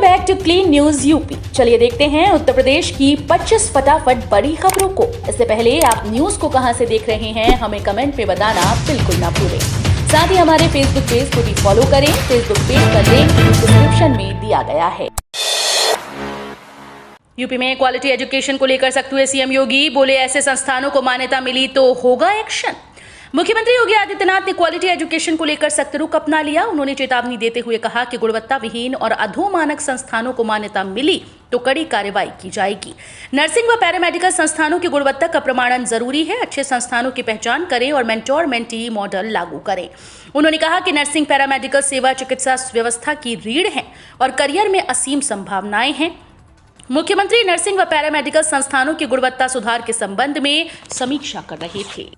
Back to clean news UP. चलिए देखते हैं उत्तर प्रदेश की 25 फटाफट बड़ी खबरों को। इससे पहले आप न्यूज को कहां से देख रहे हैं हमें कमेंट में बताना बिल्कुल ना भूलें। साथ ही हमारे फेसबुक पेज को भी फॉलो करें। फेसबुक पेज का लिंक डिस्क्रिप्शन में दिया गया है। यूपी में क्वालिटी एजुकेशन को लेकर सख्त हुए सीएम योगी। बोले ऐसे संस्थानों को मान्यता मिली तो होगा एक्शन। मुख्यमंत्री योगी आदित्यनाथ ने क्वालिटी एजुकेशन को लेकर सख्त रुख अपना लिया। उन्होंने चेतावनी देते हुए कहा कि गुणवत्ता विहीन और अधोमानक संस्थानों को मान्यता मिली तो कड़ी कार्रवाई की जाएगी। नर्सिंग व पैरामेडिकल संस्थानों की गुणवत्ता का प्रमाणन जरूरी है। अच्छे संस्थानों की पहचान करें और मेंटोर मेंटी मॉडल लागू करें। उन्होंने कहा कि नर्सिंग पैरामेडिकल सेवा चिकित्सा व्यवस्था की रीढ़ है और करियर में असीम संभावनाएं हैं। मुख्यमंत्री नर्सिंग व पैरामेडिकल संस्थानों की गुणवत्ता सुधार के संबंध में समीक्षा कर रहे थे।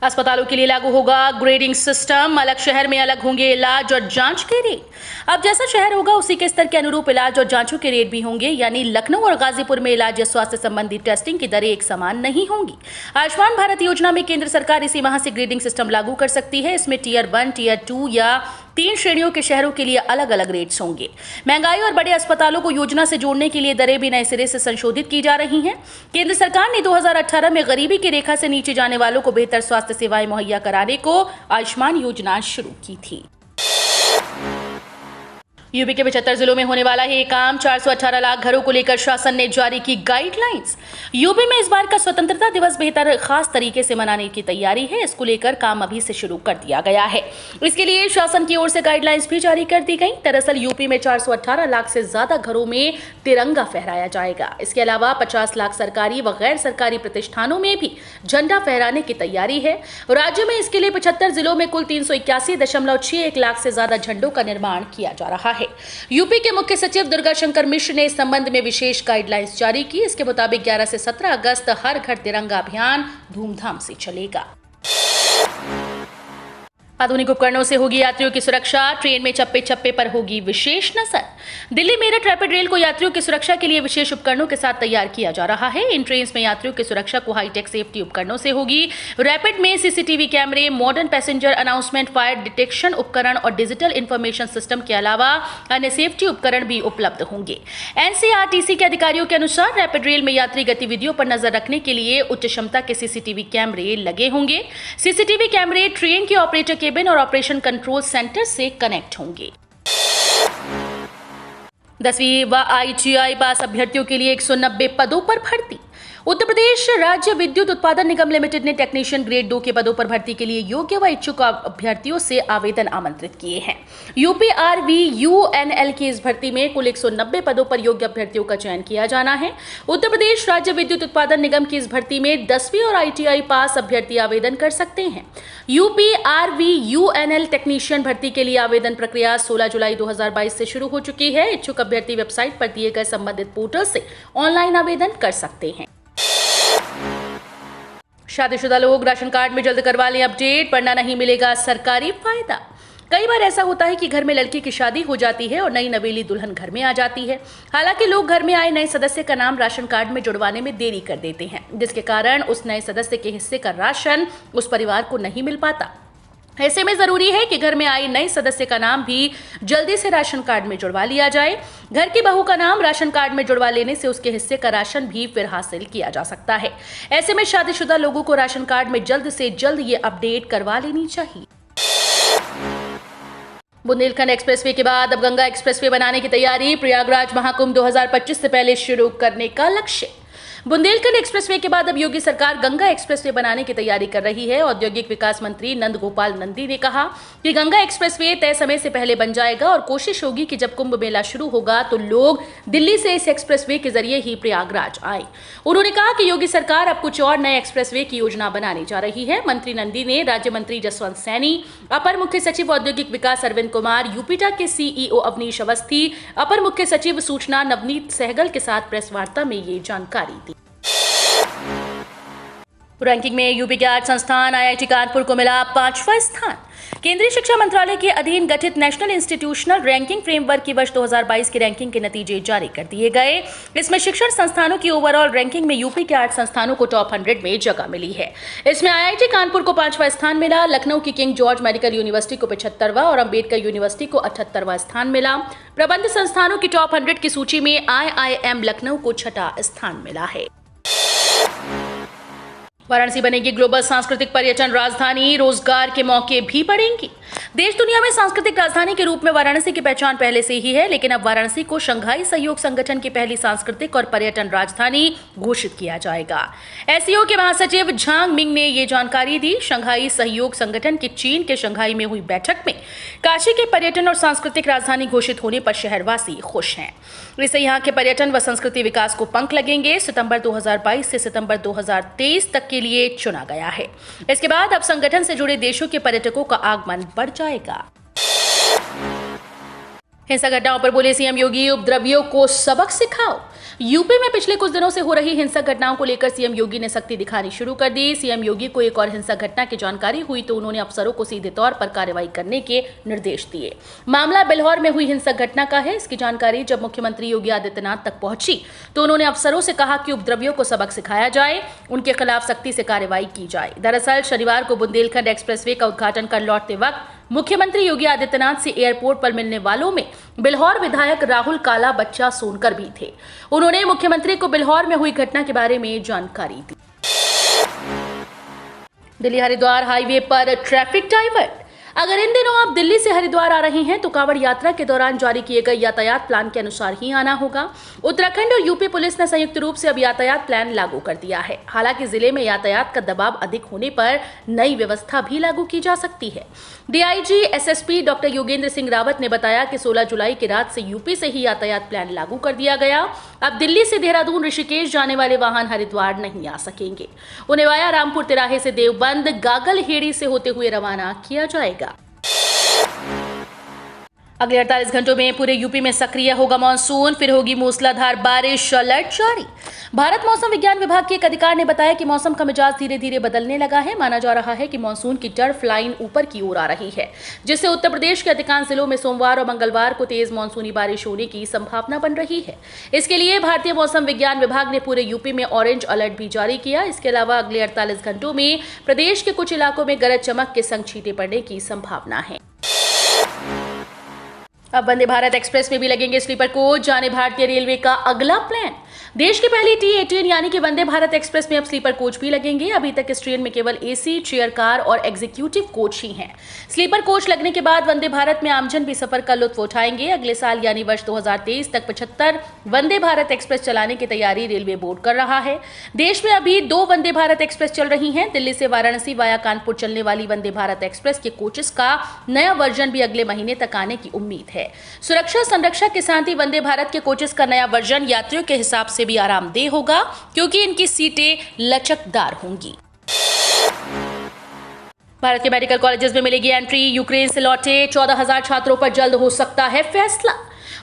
अस्पतालों के लिए लागू होगा ग्रेडिंग सिस्टम। अलग शहर में अलग होंगे इलाज और जांच के रेट। अब जैसा शहर होगा उसी के स्तर के अनुरूप इलाज और जांचों के रेट भी होंगे। यानी लखनऊ और गाजीपुर में इलाज या स्वास्थ्य संबंधी टेस्टिंग की दरें एक समान नहीं होंगी। आयुष्मान भारत योजना में केंद्र सरकार इसी माह से ग्रेडिंग सिस्टम लागू कर सकती है। इसमें टियर 1, टियर 2 या 3 श्रेणियों के शहरों के लिए अलग अलग रेट्स होंगे। महंगाई और बड़े अस्पतालों को योजना से जोड़ने के लिए दरें भी नए सिरे से संशोधित की जा रही हैं। केंद्र सरकार ने 2018 में गरीबी की रेखा से नीचे जाने वालों को बेहतर स्वास्थ्य सेवाएं मुहैया कराने को आयुष्मान योजना शुरू की थी। यूपी के 75 जिलों में होने वाला है ये काम। 418 लाख घरों को लेकर शासन ने जारी की गाइडलाइंस। यूपी में इस बार का स्वतंत्रता दिवस बेहतर खास तरीके से मनाने की तैयारी है। इसको लेकर काम अभी से शुरू कर दिया गया है। इसके लिए शासन की ओर से गाइडलाइंस भी जारी कर दी गई। दरअसल यूपी में 418 लाख से ज्यादा घरों में तिरंगा फहराया जाएगा। इसके अलावा 50 लाख सरकारी व गैर सरकारी प्रतिष्ठानों में भी झंडा फहराने की तैयारी है। राज्य में इसके लिए 75 जिलों में कुल 381.61 लाख से ज्यादा झंडों का निर्माण किया जा रहा है। यूपी के मुख्य सचिव दुर्गा शंकर मिश्र ने इस संबंध में विशेष गाइडलाइंस जारी की। इसके मुताबिक 11 से 17 अगस्त हर घर तिरंगा अभियान धूमधाम से चलेगा। आधुनिक उपकरणों से होगी यात्रियों की सुरक्षा। ट्रेन में चप्पे चप्पे पर होगी विशेष नजर। दिल्ली मेरठ रैपिड रेल को यात्रियों की सुरक्षा के लिए विशेष उपकरणों के साथ तैयार किया जा रहा है। इन ट्रेन में यात्रियों की सुरक्षा को हाईटेक सेफ्टी उपकरणों से होगी। रैपिड में सीसीटीवी कैमरे, modern passenger announcement, fire detection उपकरण और डिजिटल इंफॉर्मेशन सिस्टम के अलावा अन्य सेफ्टी उपकरण भी उपलब्ध होंगे। एनसीआरटीसी के अधिकारियों के अनुसार रैपिड रेल में यात्री गतिविधियों पर नजर रखने के लिए उच्च क्षमता के सीसीटीवी कैमरे लगे होंगे। सीसीटीवी कैमरे ट्रेन के ऑपरेटर केबिन और ऑपरेशन कंट्रोल सेंटर से कनेक्ट होंगे। 10वीं व आईटीआई पास अभ्यर्थियों के लिए 190 पदों पर भर्ती। उत्तर प्रदेश राज्य विद्युत उत्पादन निगम लिमिटेड ने टेक्नीशियन ग्रेड 2 के पदों पर भर्ती के लिए योग्य व इच्छुक अभ्यर्थियों से आवेदन आमंत्रित किए हैं। यूपीआरवीयूएनएल की इस भर्ती में कुल 190 पदों पर योग्य अभ्यर्थियों का चयन किया जाना है। उत्तर प्रदेश राज्य विद्युत उत्पादन निगम की इस भर्ती में 10वीं और आईटीआई पास अभ्यर्थी आवेदन कर सकते हैं। यूपीआरवीयूएनएल टेक्नीशियन भर्ती के लिए आवेदन प्रक्रिया 16 जुलाई 2022 से शुरू हो चुकी है। इच्छुक अभ्यर्थी वेबसाइट पर दिए गए संबंधित पोर्टल से ऑनलाइन आवेदन कर सकते हैं। शादीशुदा लोग राशन कार्ड में जल्द करवा लें अपडेट, वरना नहीं मिलेगा सरकारी फायदा। कई बार ऐसा होता है कि घर में लड़की की शादी हो जाती है और नई नवेली दुल्हन घर में आ जाती है। हालांकि लोग घर में आए नए सदस्य का नाम राशन कार्ड में जुड़वाने में देरी कर देते हैं, जिसके कारण उस नए सदस्य के हिस्से का राशन उस परिवार को नहीं मिल पाता। ऐसे में जरूरी है कि घर में आई नए सदस्य का नाम भी जल्दी से राशन कार्ड में जुड़वा लिया जाए। घर की बहू का नाम राशन कार्ड में जुड़वा लेने से उसके हिस्से का राशन भी फिर हासिल किया जा सकता है। ऐसे में शादीशुदा लोगों को राशन कार्ड में जल्द से जल्द ये अपडेट करवा लेनी चाहिए। बुंदेलखंड एक्सप्रेसवे के बाद अब गंगा एक्सप्रेसवे बनाने की तैयारी। प्रयागराज महाकुंभ 2025 से पहले शुरू करने का लक्ष्य। बुंदेलखंड एक्सप्रेसवे के बाद अब योगी सरकार गंगा एक्सप्रेसवे बनाने की तैयारी कर रही है। औद्योगिक विकास मंत्री नंद गोपाल नंदी ने कहा कि गंगा एक्सप्रेसवे तय समय से पहले बन जाएगा और कोशिश होगी कि जब कुंभ मेला शुरू होगा तो लोग दिल्ली से इस एक्सप्रेसवे के जरिए ही प्रयागराज आए। उन्होंने कहा कि योगी सरकार अब कुछ और नए एक्सप्रेसवे की योजना बनाने जा रही है। मंत्री नंदी ने राज्य मंत्री जसवंत सैनी, अपर मुख्य सचिव औद्योगिक विकास अरविंद कुमार, यूपीटा के सीईओ अवनीश अवस्थी, अपर मुख्य सचिव सूचना नवनीत सहगल के साथ प्रेस वार्ता में ये जानकारी दी। रैंकिंग में यूपी के 8 संस्थान, आईआईटी कानपुर को मिला 5वां स्थान। केंद्रीय शिक्षा मंत्रालय के अधीन गठित नेशनल इंस्टीट्यूशनल रैंकिंग फ्रेमवर्क की वर्ष 2022 की रैंकिंग के नतीजे जारी कर दिए गए। इसमें शिक्षण संस्थानों की ओवरऑल रैंकिंग में यूपी के 8 संस्थानों को टॉप 100 में जगह मिली है। इसमें आईआईटी कानपुर को 5वां स्थान मिला, लखनऊ की किंग जॉर्ज मेडिकल यूनिवर्सिटी को 75वां और अंबेडकर यूनिवर्सिटी को 78वां स्थान मिला। प्रबंध संस्थानों की टॉप 100 की सूची में आईआईएम लखनऊ को 6वां स्थान मिला है। वाराणसी बनेगी ग्लोबल सांस्कृतिक पर्यटन राजधानी, रोजगार के मौके भी बढ़ेंगे। देश दुनिया में सांस्कृतिक राजधानी के रूप में वाराणसी की पहचान पहले से ही है, लेकिन अब वाराणसी को शंघाई सहयोग संगठन की पहली सांस्कृतिक और पर्यटन राजधानी घोषित किया जाएगा। एससीओ के महासचिव झांग मिंग ने ये जानकारी दी। शंघाई सहयोग संगठन की चीन के शंघाई में हुई बैठक में काशी के पर्यटन और सांस्कृतिक राजधानी घोषित होने पर शहरवासी खुश हैं। इससे यहाँ के पर्यटन व संस्कृति विकास को पंख लगेंगे। सितंबर 2022 से सितंबर 2023 तक के लिए चुना गया है। इसके बाद अब संगठन से जुड़े देशों के पर्यटकों का आगमन बढ़ जाएगा। हिंसक घटनाओं पर बोले सीएम योगी, उपद्रवियों को सबक सिखाओ। यूपी में पिछले कुछ दिनों से हो रही हिंसक घटनाओं को लेकर सीएम योगी ने सख्ती दिखानी शुरू कर दी। सीएम योगी को एक और हिंसक घटना की जानकारी हुई तो उन्होंने अफसरों को सीधे तौर पर कार्रवाई करने के निर्देश दिए। मामला बिल्हौर में हुई हिंसक घटना का है। इसकी जानकारी जब मुख्यमंत्री योगी आदित्यनाथ तक पहुंची तो उन्होंने अफसरों से कहा कि उपद्रवियों को सबक सिखाया जाए, उनके खिलाफ सख्ती से कार्रवाई की जाए। दरअसल शनिवार को बुंदेलखंड एक्सप्रेसवे का उद्घाटन कर लौटते वक्त मुख्यमंत्री योगी आदित्यनाथ से एयरपोर्ट पर मिलने वालों में बिल्हौर विधायक राहुल काला बच्चा सोनकर भी थे। उन्होंने मुख्यमंत्री को बिल्हौर में हुई घटना के बारे में जानकारी दी। दिल्ली हरिद्वार हाईवे पर ट्रैफिक डाइवर्ट। अगर इन दिनों आप दिल्ली से हरिद्वार आ रहे हैं तो कांवड़ यात्रा के दौरान जारी किए गए यातायात प्लान के अनुसार ही आना होगा। उत्तराखंड और यूपी पुलिस ने संयुक्त रूप से अब यातायात प्लान लागू कर दिया है। हालांकि जिले में यातायात का दबाव अधिक होने पर नई व्यवस्था भी लागू की जा सकती है। DIG SSP doctor Yogendra Singh Rawat ने बताया कि 16 जुलाई की रात से यूपी से ही यातायात प्लान लागू कर दिया गया। अब दिल्ली से देहरादून ऋषिकेश जाने वाले वाहन हरिद्वार नहीं आ सकेंगे। उन्हें वाया रामपुर तिराहे से देवबंद गागलहेड़ी से होते हुए रवाना किया जाएगा। अगले 48 घंटों में पूरे यूपी में सक्रिय होगा मानसून, फिर होगी मूसलाधार बारिश, अलर्ट जारी। भारत मौसम विज्ञान विभाग के एक अधिकारी ने बताया कि मौसम का मिजाज धीरे धीरे बदलने लगा है। माना जा रहा है कि मानसून की टर्फ लाइन ऊपर की ओर आ रही है, जिससे उत्तर प्रदेश के अधिकांश जिलों में सोमवार और मंगलवार को तेज मानसूनी बारिश होने की संभावना बन रही है। इसके लिए भारतीय मौसम विज्ञान विभाग ने पूरे यूपी में ऑरेंज अलर्ट भी जारी किया। इसके अलावा अगले 48 घंटों में प्रदेश के कुछ इलाकों में गरज चमक के संग छींटे पड़ने की संभावना है। अब वंदे भारत एक्सप्रेस में भी लगेंगे स्लीपर कोच, जाने भारतीय रेलवे का अगला प्लान। देश की पहली T18 यानी कि वंदे भारत एक्सप्रेस में अब स्लीपर कोच भी लगेंगे। अभी तक इस ट्रेन में केवल एसी, चेयर कार और एग्जीक्यूटिव कोच ही हैं। स्लीपर कोच लगने के बाद वंदे भारत में आमजन भी सफर का लुत्फ उठाएंगे। अगले साल यानी वर्ष 2023 तक 75 वंदे भारत एक्सप्रेस चलाने की तैयारी रेलवे बोर्ड कर रहा है। देश में अभी 2 वंदे भारत एक्सप्रेस चल रही हैं। दिल्ली से वाराणसी वाया कानपुर चलने वाली वंदे भारत एक्सप्रेस के कोचेस का नया वर्जन भी अगले महीने तक आने की उम्मीद है। सुरक्षा संरक्षण के साथ ही वंदे भारत के कोचेस का नया वर्जन यात्रियों के हिसाब से भी आरामदेह होगा, क्योंकि इनकी सीटें लचकदार होंगी। भारत के मेडिकल कॉलेजेस में मिलेगी एंट्री। यूक्रेन से लौटे 14,000 छात्रों पर जल्द हो सकता है फैसला।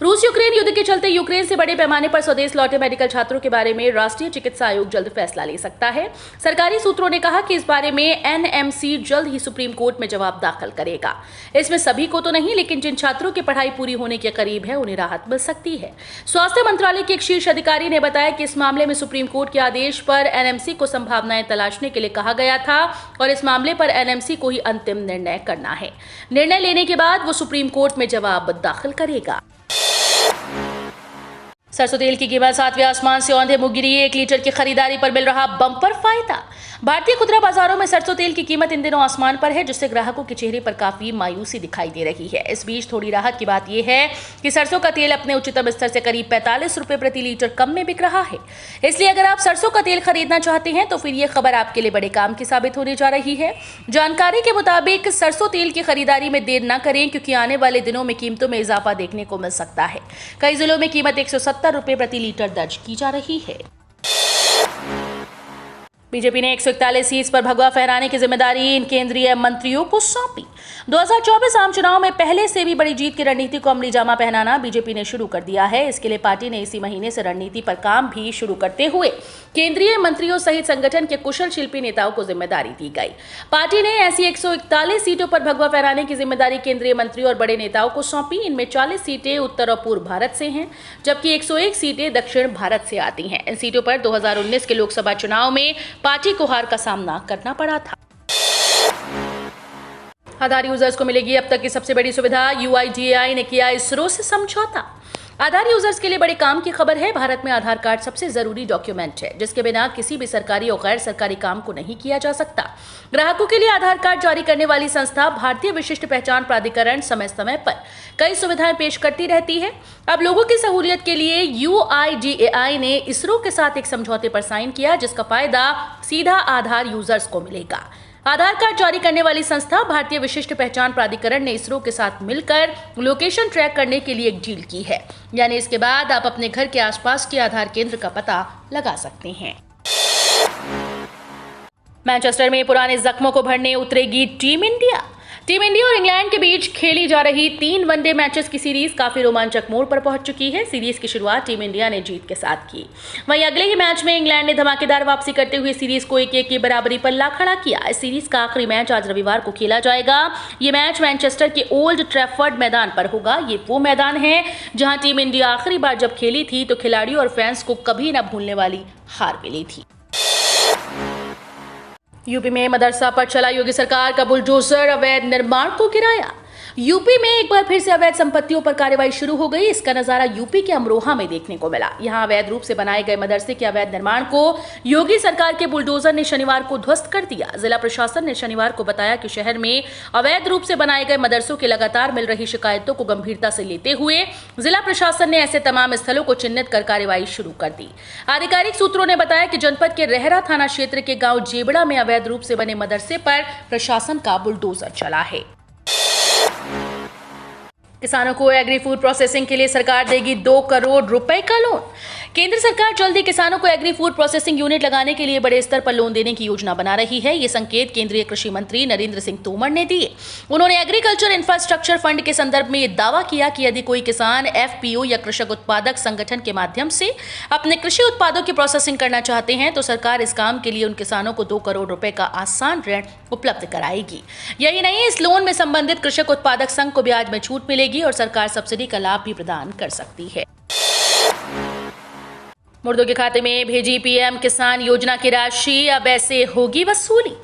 रूस यूक्रेन युद्ध के चलते यूक्रेन से बड़े पैमाने पर स्वदेश लौटे मेडिकल छात्रों के बारे में राष्ट्रीय चिकित्सा आयोग जल्द फैसला ले सकता है। सरकारी सूत्रों ने कहा कि इस बारे में एनएमसी जल्द ही सुप्रीम कोर्ट में जवाब दाखिल करेगा। इसमें सभी को तो नहीं, लेकिन जिन छात्रों की पढ़ाई पूरी होने के करीब है उन्हें राहत मिल सकती है। स्वास्थ्य मंत्रालय के एक शीर्ष अधिकारी ने बताया कि इस मामले में सुप्रीम कोर्ट के आदेश पर एनएमसी को संभावनाएं तलाशने के लिए कहा गया था और इस मामले पर एनएमसी को ही अंतिम निर्णय करना है। निर्णय लेने के बाद वो सुप्रीम कोर्ट में जवाब दाखिल करेगा। सरसों तेल की कीमत 7वें आसमान से औंधे मुँह गिरी। 1 लीटर की खरीदारी पर मिल रहा बम्पर फायदा। भारतीय खुदरा बाजारों में सरसों तेल की कीमत इन दिनों आसमान पर है, जिससे ग्राहकों के चेहरे पर काफी मायूसी दिखाई दे रही है। इस बीच थोड़ी राहत की बात यह है कि सरसों का तेल अपने उच्चतम स्तर से करीब 45 रुपए प्रति लीटर कम में बिक रहा है। इसलिए अगर आप सरसों का तेल खरीदना चाहते हैं तो फिर ये खबर आपके लिए बड़े काम की साबित होने जा रही है। जानकारी के मुताबिक सरसों तेल की खरीदारी में देर न करें, क्योंकि आने वाले दिनों में कीमतों में इजाफा देखने को मिल सकता है। कई जिलों में कीमत 170 रुपए प्रति लीटर दर्ज की जा रही है। बीजेपी ने 141 सीट पर भगवा फहराने की जिम्मेदारी इन केंद्रीय मंत्रियों को सौंपी। 2024 आम चुनाव में पहले से भी बड़ी जीत की रणनीति को अमली जामा पहनाना बीजेपी ने शुरू कर दिया है। इसके लिए पार्टी ने इसी महीने से रणनीति पर काम भी शुरू करते हुए केंद्रीय मंत्रियों सहित संगठन के कुशल शिल्पी नेताओं को जिम्मेदारी दी गई। पार्टी ने ऐसी 141 सीटों पर भगवा फहराने की जिम्मेदारी केंद्रीय मंत्रियों और बड़े नेताओं को सौंपी। इनमें 40 सीटें उत्तर और पूर्व भारत से हैं, जबकि 101 सीटें दक्षिण भारत से आती हैं। इन सीटों पर 2019 के लोकसभा चुनाव में पार्टी को हार का सामना करना पड़ा था। आधार यूजर्स को मिलेगी अब तक की सबसे बड़ी सुविधा। UIDAI ने किया इसरो से समझौता। आधार यूजर्स के लिए बड़े काम की खबर है। भारत में आधार कार्ड सबसे जरूरी डॉक्यूमेंट है, जिसके बिना किसी भी सरकारी और गैर सरकारी काम को नहीं किया जा सकता। ग्राहकों के लिए आधार कार्ड जारी करने वाली संस्था भारतीय विशिष्ट पहचान प्राधिकरण समय समय पर कई सुविधाएं पेश करती रहती है। अब लोगों की सहूलियत के लिए UIDAI ने इसरो के साथ एक समझौते पर साइन किया, जिसका फायदा सीधा आधार यूजर्स को मिलेगा। आधार कार्ड जारी करने वाली संस्था भारतीय विशिष्ट पहचान प्राधिकरण ने इसरो के साथ मिलकर लोकेशन ट्रैक करने के लिए एक डील की है। यानी इसके बाद आप अपने घर के आसपास के आधार केंद्र का पता लगा सकते हैं। मैनचेस्टर में पुराने जख्मों को भरने उतरेगी टीम इंडिया। टीम इंडिया और इंग्लैंड के बीच खेली जा रही 3 वनडे मैचेस की सीरीज काफी रोमांचक मोड़ पर पहुंच चुकी है। सीरीज की शुरुआत टीम इंडिया ने जीत के साथ की। वहीं अगले ही मैच में इंग्लैंड ने धमाकेदार वापसी करते हुए सीरीज को 1-1 की बराबरी पर ला खड़ा किया। इस सीरीज का आखिरी मैच आज रविवार को खेला जाएगा। ये मैच मैनचेस्टर के ओल्ड ट्रैफर्ड मैदान पर होगा। ये वो मैदान है जहां टीम इंडिया आखिरी बार जब खेली थी तो खिलाड़ियों और फैंस को कभी न भूलने वाली हार मिली थी। यूपी में मदरसा पर चला योगी सरकार का बुलडोजर अवैध निर्माण को गिराया। यूपी में एक बार फिर से अवैध संपत्तियों पर कार्रवाई शुरू हो गई। इसका नजारा यूपी के अमरोहा में देखने को मिला। यहां अवैध रूप से बनाए गए मदरसे के अवैध निर्माण को योगी सरकार के बुलडोजर ने शनिवार को ध्वस्त कर दिया। जिला प्रशासन ने शनिवार को बताया कि शहर में अवैध रूप से बनाए गए मदरसों की लगातार मिल रही शिकायतों को गंभीरता से लेते हुए जिला प्रशासन ने ऐसे तमाम स्थलों को चिन्हित कर कार्रवाई शुरू कर दी। आधिकारिक सूत्रों ने बताया कि जनपद के रहरा थाना क्षेत्र के गांव जेबड़ा में अवैध रूप से बने मदरसे पर प्रशासन का बुलडोजर चला है। किसानों को एग्री फूड प्रोसेसिंग के लिए सरकार देगी 2 करोड़ रुपए का लोन। केंद्र सरकार जल्दी किसानों को एग्री फूड प्रोसेसिंग यूनिट लगाने के लिए बड़े स्तर पर लोन देने की योजना बना रही है। ये संकेत केंद्रीय कृषि मंत्री नरेंद्र सिंह तोमर ने दिए। उन्होंने एग्रीकल्चर इंफ्रास्ट्रक्चर फंड के संदर्भ में ये दावा किया कि यदि कोई किसान FPO या कृषक उत्पादक संगठन के माध्यम से अपने कृषि उत्पादों की प्रोसेसिंग करना चाहते हैं तो सरकार इस काम के लिए उन किसानों को 2 करोड़ रुपए का आसान ऋण उपलब्ध कराएगी। यही नहीं, इस लोन में संबंधित कृषक उत्पादक संघ को ब्याज में छूट मिलेगी और सरकार सब्सिडी का लाभ भी प्रदान कर सकती है। मुर्दों के खाते में भेजी PM किसान योजना की राशि अब ऐसे होगी वसूली।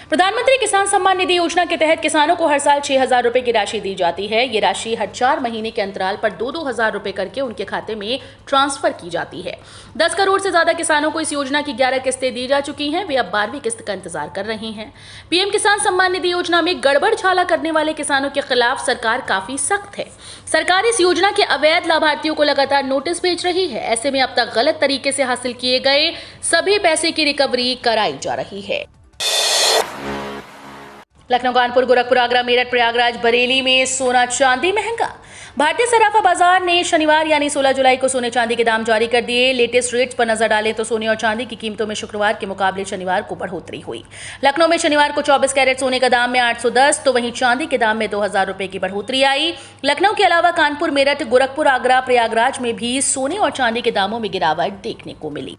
प्रधानमंत्री किसान सम्मान निधि योजना के तहत किसानों को हर साल 6,000 रुपए की राशि दी जाती है। ये राशि हर 4 महीने के अंतराल पर 2-2 हजार रुपए करके उनके खाते में ट्रांसफर की जाती है। 10 करोड़ से ज्यादा किसानों को इस योजना की 11 किस्तें दी जा चुकी हैं। वे अब 12वीं किस्त का इंतजार कर रहे हैं। PM किसान सम्मान निधि योजना में गड़बड़ झाला करने वाले किसानों के खिलाफ सरकार काफी सख्त है। सरकार इस योजना के अवैध लाभार्थियों को लगातार नोटिस भेज रही है। ऐसे में अब तक गलत तरीके से हासिल किए गए सभी पैसे की रिकवरी कराई जा रही है। लखनऊ, कानपुर, गोरखपुर, आगरा, मेरठ, प्रयागराज, बरेली में सोना चांदी महंगा। भारतीय सराफा बाजार ने शनिवार यानी 16 जुलाई को सोने चांदी के दाम जारी कर दिए। लेटेस्ट रेट्स पर नजर डालें तो सोने और चांदी की कीमतों में शुक्रवार के मुकाबले शनिवार को बढ़ोतरी हुई। लखनऊ में शनिवार को 24 कैरेट सोने का दाम में 810 तो वहीं चांदी के दाम में 2,000 रुपए की बढ़ोतरी आई। लखनऊ के अलावा कानपुर, मेरठ, गोरखपुर, आगरा, प्रयागराज में भी सोने और चांदी के दामों में गिरावट देखने को मिली।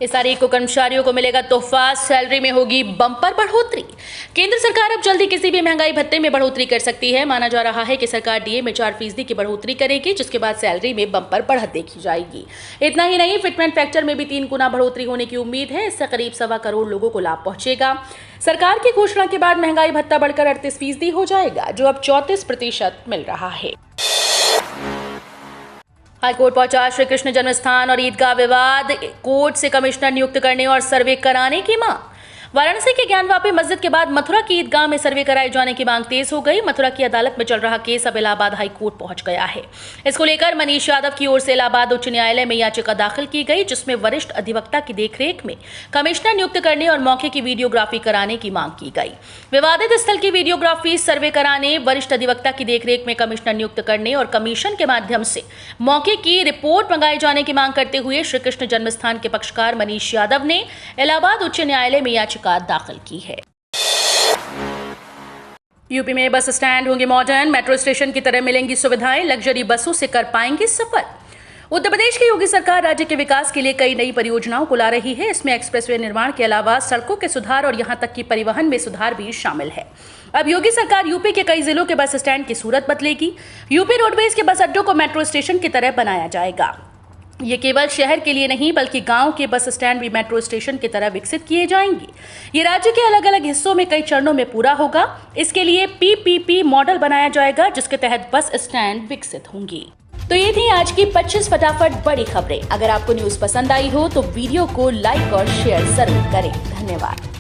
इस तारीख को कर्मचारियों को मिलेगा तोहफा, सैलरी में होगी बम्पर बढ़ोतरी। केंद्र सरकार अब जल्दी किसी भी महंगाई भत्ते में बढ़ोतरी कर सकती है। माना जा रहा है कि सरकार DA में 4% की बढ़ोतरी करेगी, जिसके बाद सैलरी में बम्पर बढ़त देखी जाएगी। इतना ही नहीं, फिटमेंट फैक्टर में भी 3 गुना बढ़ोतरी होने की उम्मीद है। इससे करीब 1.25 करोड़ लोगों को लाभ पहुंचेगा। सरकार की घोषणा के बाद महंगाई भत्ता बढ़कर 38% हो जाएगा, जो अब 34% मिल रहा है। हाईकोर्ट पहुंचा श्री कृष्ण जन्मस्थान और ईदगाह विवाद। कोर्ट से कमिश्नर नियुक्त करने और सर्वे कराने की मांग। वाराणसी के ज्ञानवापी मस्जिद के बाद मथुरा की ईदगाह में सर्वे कराए जाने की मांग तेज हो गई। मथुरा की अदालत में चल रहा केस अब इलाहाबाद हाई कोर्ट पहुंच गया है। इसको लेकर मनीष यादव की ओर से इलाहाबाद उच्च न्यायालय में याचिका दाखिल की गई, जिसमें वरिष्ठ अधिवक्ता की देखरेख में कमिश्नर नियुक्त करने और मौके की वीडियोग्राफी कराने की मांग की गई। विवादित स्थल की वीडियोग्राफी सर्वे कराने, वरिष्ठ अधिवक्ता की देखरेख में कमिश्नर नियुक्त करने और कमीशन के माध्यम से मौके की रिपोर्ट मंगाए जाने की मांग करते हुए श्री कृष्ण जन्मस्थान के पक्षकार मनीष यादव ने इलाहाबाद उच्च न्यायालय में याचिका दाखिल की है। यूपी में बस स्टैंड होंगे मॉडर्न, मेट्रो स्टेशन की तरह मिलेंगी सुविधाएं, लग्जरी बसों से कर पाएंगे सफर। उत्तर प्रदेश की योगी सरकार राज्य के विकास के लिए कई नई परियोजनाओं को ला रही है। इसमें एक्सप्रेसवे निर्माण के अलावा सड़कों के सुधार और यहां तक कि परिवहन में सुधार भी शामिल है। अब योगी सरकार यूपी के कई जिलों के बस स्टैंड की सूरत बदलेगी। यूपी रोडवेज के बस अड्डों को मेट्रो स्टेशन की तरह बनाया जाएगा। ये केवल शहर के लिए नहीं बल्कि गांव के बस स्टैंड भी मेट्रो स्टेशन की तरह विकसित किए जाएंगे। ये राज्य के अलग अलग हिस्सों में कई चरणों में पूरा होगा। इसके लिए PPP मॉडल बनाया जाएगा, जिसके तहत बस स्टैंड विकसित होंगी। तो ये थी आज की 25 फटाफट बड़ी खबरें। अगर आपको न्यूज पसंद आई हो तो वीडियो को लाइक और शेयर जरूर करें। धन्यवाद।